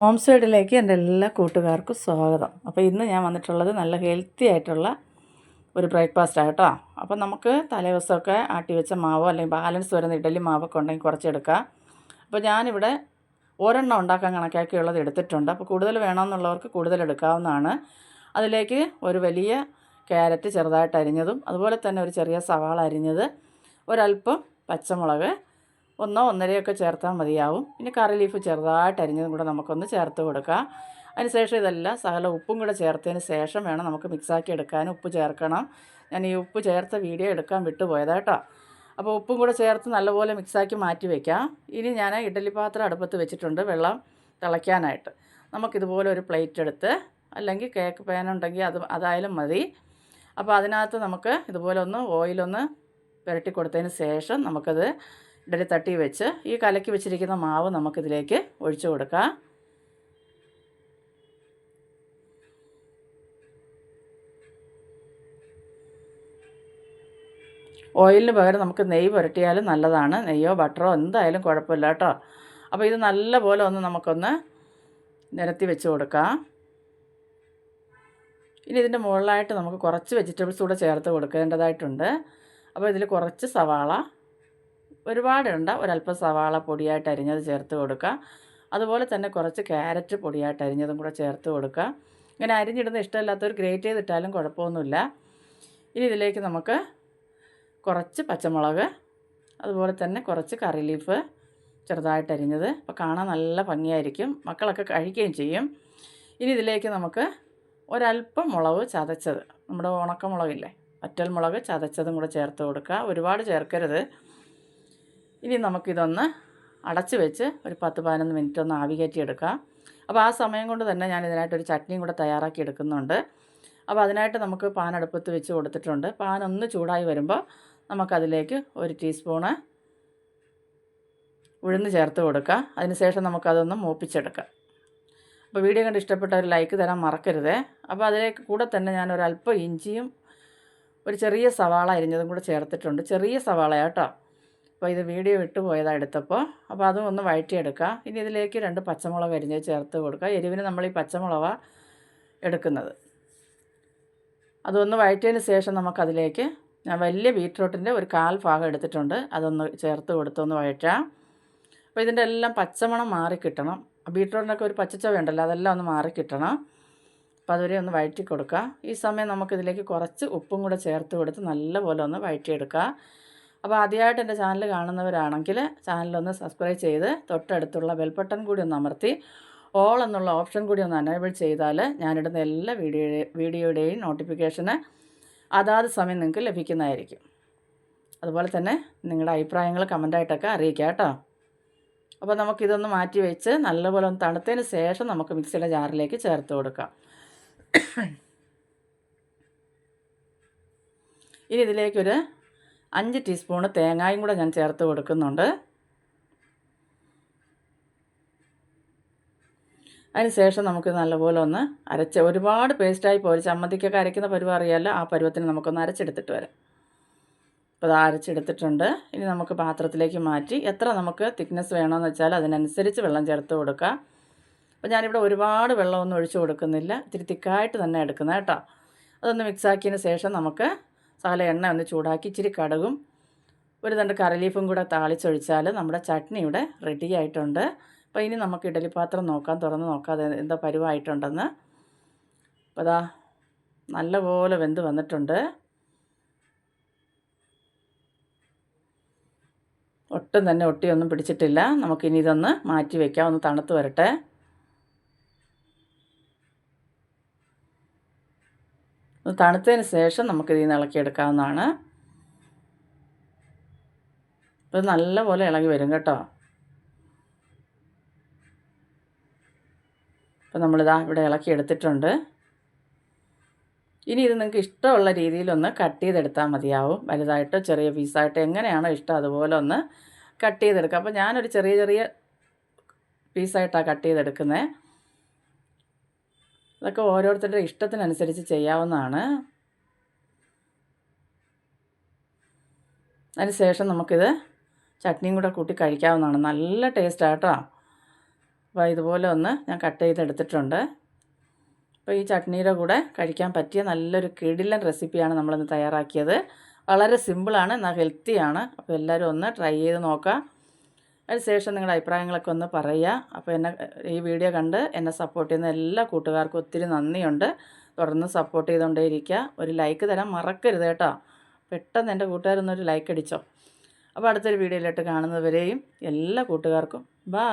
Home സൈഡിലേക്ക് എൻ്റെ എല്ലാ കൂട്ടുകാർക്കും സ്വാഗതം. അപ്പോൾ ഇന്ന് ഞാൻ വന്നിട്ടുള്ളത് നല്ല ഹെൽത്തി ആയിട്ടുള്ള ഒരു ബ്രേക്ക്ഫാസ്റ്റാണ് കേട്ടോ. അപ്പോൾ നമുക്ക് തലേദിവസമൊക്കെ ആട്ടി വെച്ച മാവോ അല്ലെങ്കിൽ ബാലൻസ് വരുന്ന ഇഡലി മാവൊക്കെ ഉണ്ടെങ്കിൽ കുറച്ചെടുക്കാം. അപ്പോൾ ഞാനിവിടെ ഒരെണ്ണം ഉണ്ടാക്കാൻ കണക്കാക്കിയുള്ളത് എടുത്തിട്ടുണ്ട്. അപ്പോൾ കൂടുതൽ വേണമെന്നുള്ളവർക്ക് കൂടുതൽ എടുക്കാവുന്നതാണ്. അതിലേക്ക് ഒരു വലിയ ക്യാരറ്റ് ചെറുതായിട്ട് അരിഞ്ഞതും അതുപോലെ തന്നെ ഒരു ചെറിയ സവാള അരിഞ്ഞത്, ഒരല്പം പച്ചമുളക്, ഒന്നരയൊക്കെ ചേർത്താൽ മതിയാവും. പിന്നെ കറി ലീഫ് ചെറുതായിട്ട് അരിഞ്ഞതും കൂടെ നമുക്കൊന്ന് ചേർത്ത് കൊടുക്കാം. അതിനുശേഷം ഇതെല്ലാം സകല ഉപ്പും കൂടെ ചേർത്തതിന് ശേഷം വേണം നമുക്ക് മിക്സാക്കി എടുക്കാൻ. ഉപ്പ് ചേർക്കണം. ഞാൻ ഈ ഉപ്പ് ചേർത്ത വീഡിയോ എടുക്കാൻ വിട്ടുപോയതാണ് കേട്ടോ. അപ്പോൾ ഉപ്പും കൂടെ ചേർത്ത് നല്ലപോലെ മിക്സാക്കി മാറ്റി വയ്ക്കാം. ഇനി ഞാൻ ഇഡ്ഡലി പാത്രം അടുപ്പത്ത് വെച്ചിട്ടുണ്ട് വെള്ളം തിളയ്ക്കാനായിട്ട്. നമുക്കിതുപോലെ ഒരു പ്ലേറ്റ് എടുത്ത്, അല്ലെങ്കിൽ കേക്ക് പാൻ ഉണ്ടെങ്കിൽ അതായാലും മതി. അപ്പോൾ അതിനകത്ത് നമുക്ക് ഇതുപോലെ ഓയിലൊന്ന് പുരട്ടി കൊടുത്തതിന് ശേഷം നമുക്കത് ഇഡലി തട്ടി വെച്ച് ഈ കലക്കി വെച്ചിരിക്കുന്ന മാവ് നമുക്കിതിലേക്ക് ഒഴിച്ചു കൊടുക്കാം. ഓയിലിന് പകരം നമുക്ക് നെയ്യ് പുരട്ടിയാലും നല്ലതാണ്. നെയ്യോ ബട്ടറോ എന്തായാലും കുഴപ്പമില്ല കേട്ടോ. അപ്പോൾ ഇത് നല്ലപോലെ നമുക്കൊന്ന് നിരത്തി വെച്ച് കൊടുക്കാം. ഇനി ഇതിൻ്റെ മുകളിലായിട്ട് നമുക്ക് കുറച്ച് വെജിറ്റബിൾസ് കൂടെ ചേർത്ത് കൊടുക്കേണ്ടതായിട്ടുണ്ട്. അപ്പോൾ ഇതിൽ കുറച്ച് സവാള, ഒരുപാടുണ്ട്, ഒരല്പം സവാള പൊടിയായിട്ട് അരിഞ്ഞത് ചേർത്ത് കൊടുക്കുക. അതുപോലെ തന്നെ കുറച്ച് ക്യാരറ്റ് പൊടിയായിട്ട് അരിഞ്ഞതും കൂടെ ചേർത്ത് കൊടുക്കുക. ഇങ്ങനെ അരിഞ്ഞിടുന്ന ഇഷ്ടമില്ലാത്തവർ ഗ്രേറ്റ് ചെയ്തിട്ടാലും കുഴപ്പമൊന്നുമില്ല. ഇനി ഇതിലേക്ക് നമുക്ക് കുറച്ച് പച്ചമുളക്, അതുപോലെ തന്നെ കുറച്ച് കറി ലീഫ് ചെറുതായിട്ട് അരിഞ്ഞത്. അപ്പോൾ കാണാൻ നല്ല ഭംഗിയായിരിക്കും, മക്കളൊക്കെ കഴിക്കുകയും ചെയ്യും. ഇനി ഇതിലേക്ക് നമുക്ക് ഒരല്പം മുളക് ചതച്ചത്, നമ്മുടെ ഉണക്കമുളകില്ലേ, വറ്റൽ മുളക് ചതച്ചതും കൂടെ ചേർത്ത് കൊടുക്കുക. ഒരുപാട് ചേർക്കരുത്. ഇനി നമുക്കിതൊന്ന് അടച്ച് വെച്ച് ഒരു 10-15 മിനിറ്റ് ഒന്ന് ആവി കയറ്റിയെടുക്കാം. അപ്പോൾ ആ സമയം കൊണ്ട് തന്നെ ഞാൻ ഇതിനായിട്ടൊരു ചട്നിയും കൂടെ തയ്യാറാക്കി എടുക്കുന്നുണ്ട്. അപ്പോൾ അതിനായിട്ട് നമുക്ക് പാൻ അടുപ്പത്ത് വെച്ച് കൊടുത്തിട്ടുണ്ട്. പാൻ ഒന്ന് ചൂടായി വരുമ്പോൾ നമുക്കതിലേക്ക് 1 ടീസ്പൂണ് ഉഴുന്ന് ചേർത്ത് കൊടുക്കുക. അതിനുശേഷം നമുക്കതൊന്ന് മൂപ്പിച്ചെടുക്കാം. അപ്പോൾ വീഡിയോ കണ്ട് ഇഷ്ടപ്പെട്ട ഒരു ലൈക്ക് തരാൻ മറക്കരുതേ. അപ്പോൾ അതിലേക്ക് കൂടെ തന്നെ ഞാൻ ഒരല്പം ഇഞ്ചിയും ഒരു ചെറിയ സവാള അരിഞ്ഞതും കൂടെ ചേർത്തിട്ടുണ്ട്. ചെറിയ സവാളയാണ് കേട്ടോ. അപ്പോൾ ഇത് വീഡിയോ വിട്ടുപോയതാണ് എടുത്തപ്പോൾ. അപ്പോൾ അതും ഒന്ന് വഴറ്റിയെടുക്കുക. ഇനി ഇതിലേക്ക് 2 പച്ചമുളക് അരിഞ്ഞ് ചേർത്ത് കൊടുക്കുക. എരിവിന് നമ്മൾ ഈ പച്ചമുളക് എടുക്കുന്നത്. അതൊന്ന് വഴറ്റിയതിന് ശേഷം നമുക്കതിലേക്ക് ഞാൻ വലിയ ബീറ്റ്റൂട്ടിൻ്റെ ഒരു 1/4 ഭാഗം എടുത്തിട്ടുണ്ട്. അതൊന്ന് ചേർത്ത് കൊടുത്തൊന്ന് വഴറ്റാം. അപ്പോൾ ഇതിൻ്റെ എല്ലാം പച്ചമണം മാറിക്കിട്ടണം. ബീറ്റ്റൂട്ടിനൊക്കെ ഒരു പച്ചച്ചവ ഉണ്ടല്ലോ, അതെല്ലാം ഒന്ന് മാറിക്കിട്ടണം. അപ്പോൾ അതുവരെ ഒന്ന് വഴറ്റി കൊടുക്കുക. ഈ സമയം നമുക്കിതിലേക്ക് കുറച്ച് ഉപ്പും കൂടെ ചേർത്ത് കൊടുത്ത് നല്ലപോലെ ഒന്ന് വഴറ്റിയെടുക്കുക. അപ്പോൾ ആദ്യമായിട്ട് എൻ്റെ ചാനൽ കാണുന്നവരാണെങ്കിൽ ചാനലൊന്ന് സബ്സ്ക്രൈബ് ചെയ്ത് തൊട്ടടുത്തുള്ള ബെൽ ബട്ടൺ കൂടി ഒന്ന് അമർത്തി ഓൾ എന്നുള്ള ഓപ്ഷൻ കൂടി ഒന്ന് എനേബിൾ ചെയ്താൽ ഞാനിടുന്ന എല്ലാ വീഡിയോയുടെയും നോട്ടിഫിക്കേഷന് അതാത് സമയം നിങ്ങൾക്ക് ലഭിക്കുന്നതായിരിക്കും. അതുപോലെ തന്നെ നിങ്ങളുടെ അഭിപ്രായങ്ങൾ കമൻ്റായിട്ടൊക്കെ അറിയിക്കുക കേട്ടോ. അപ്പോൾ നമുക്കിതൊന്ന് മാറ്റി വെച്ച് നല്ലപോലെ ഒന്ന് തണുത്തതിന് ശേഷം നമുക്ക് മിക്സിയുടെ ജാറിലേക്ക് ചേർത്ത് കൊടുക്കാം. ഇനി ഇതിലേക്കൊരു 5 ടീസ്പൂണ് തേങ്ങായും കൂടെ ഞാൻ ചേർത്ത് കൊടുക്കുന്നുണ്ട്. അതിന് ശേഷം നമുക്ക് നല്ലപോലെ ഒന്ന് ഒരുപാട് പേസ്റ്റായി പോയി ചമ്മന്തിക്കൊക്കെ അരയ്ക്കുന്ന പരുവം അറിയാമല്ലോ, ആ പരുവത്തിന് നമുക്കൊന്ന് അരച്ചെടുത്തിട്ട് വരാം. അപ്പോൾ അത് അരച്ചെടുത്തിട്ടുണ്ട്. ഇനി നമുക്ക് പാത്രത്തിലേക്ക് മാറ്റി എത്ര നമുക്ക് തിക്നെസ് വേണമെന്ന് വെച്ചാൽ അതിനനുസരിച്ച് വെള്ളം ചേർത്ത് കൊടുക്കുക. അപ്പോൾ ഞാനിവിടെ ഒരുപാട് വെള്ളമൊന്നും ഒഴിച്ച് കൊടുക്കുന്നില്ല, ഇത്തിരി തിക്കായിട്ട് തന്നെ എടുക്കുന്നത് കേട്ടോ. അതൊന്ന് മിക്സാക്കിയതിന് ശേഷം നമുക്ക് സകല എണ്ണ ഒന്ന് ചൂടാക്കി ഇച്ചിരി കടുകും ഒരു 2 കറി ലീഫും കൂടെ താളിച്ചൊഴിച്ചാൽ നമ്മുടെ ചട്നി ഇവിടെ റെഡി ആയിട്ടുണ്ട്. അപ്പോൾ ഇനി നമുക്ക് ഇഡലി പാത്രം നോക്കാം, തുറന്ന് നോക്കാം അത് എന്താ പരുവായിട്ടുണ്ടെന്ന്. അപ്പോൾ അതാ നല്ലപോലെ വെന്ത് വന്നിട്ടുണ്ട്. ഒട്ടും തന്നെ ഒട്ടിയൊന്നും പിടിച്ചിട്ടില്ല. നമുക്കിനി ഇതൊന്ന് മാറ്റി വയ്ക്കാം, ഒന്ന് തണുത്ത് വരട്ടെ. തണുത്തതിന് ശേഷം നമുക്കിതിൽ നിന്ന് ഇളക്കിയെടുക്കാവുന്നതാണ്. അപ്പോൾ നല്ലപോലെ ഇളകി വരും കേട്ടോ. അപ്പോൾ നമ്മളിതാ ഇവിടെ ഇളക്കിയെടുത്തിട്ടുണ്ട്. ഇനി ഇത് നിങ്ങൾക്ക് ഇഷ്ടമുള്ള രീതിയിലൊന്ന് കട്ട് ചെയ്തെടുത്താൽ മതിയാവും. വലുതായിട്ടോ ചെറിയ പീസായിട്ടോ എങ്ങനെയാണോ ഇഷ്ടം അതുപോലെ ഒന്ന് കട്ട് ചെയ്തെടുക്കുക. അപ്പോൾ ഞാനൊരു ചെറിയ പീസായിട്ടാണ് കട്ട് ചെയ്തെടുക്കുന്നത്. അതൊക്കെ ഓരോരുത്തരുടെ ഇഷ്ടത്തിനനുസരിച്ച് ചെയ്യാവുന്നതാണ്. അതിന് ശേഷം നമുക്കിത് ചട്നിയും കൂടെ കൂട്ടി കഴിക്കാവുന്നതാണ്. നല്ല ടേസ്റ്റാണ് കേട്ടോ. അപ്പോൾ ഇതുപോലെ ഒന്ന് ഞാൻ കട്ട് ചെയ്തെടുത്തിട്ടുണ്ട്. അപ്പോൾ ഈ ചട്നിയുടെ കൂടെ കഴിക്കാൻ പറ്റിയ നല്ലൊരു കിടിലൻ റെസിപ്പിയാണ് നമ്മളിന്ന് തയ്യാറാക്കിയത്. വളരെ സിമ്പിളാണ്, എന്നാൽ ഹെൽത്തിയാണ്. അപ്പോൾ എല്ലാവരും ഒന്ന് ട്രൈ ചെയ്ത് നോക്കാം. അതിനുശേഷം നിങ്ങളുടെ അഭിപ്രായങ്ങളൊക്കെ ഒന്ന് പറയുക. അപ്പോൾ ഈ വീഡിയോ കണ്ട് എന്നെ സപ്പോർട്ട് ചെയ്യുന്ന എല്ലാ കൂട്ടുകാർക്കും ഒത്തിരി നന്ദിയുണ്ട്. തുടർന്ന് സപ്പോർട്ട് ചെയ്തുകൊണ്ടേയിരിക്കുക. ഒരു ലൈക്ക് തരാൻ മറക്കരുത് കേട്ടോ. പെട്ടെന്ന് എൻ്റെ കൂട്ടുകാരൊന്നൊരു ലൈക്ക് അടിച്ചോ. അപ്പോൾ അടുത്തൊരു വീഡിയോയിലോട്ട് കാണുന്നവരെയും എല്ലാ കൂട്ടുകാർക്കും ബൈ.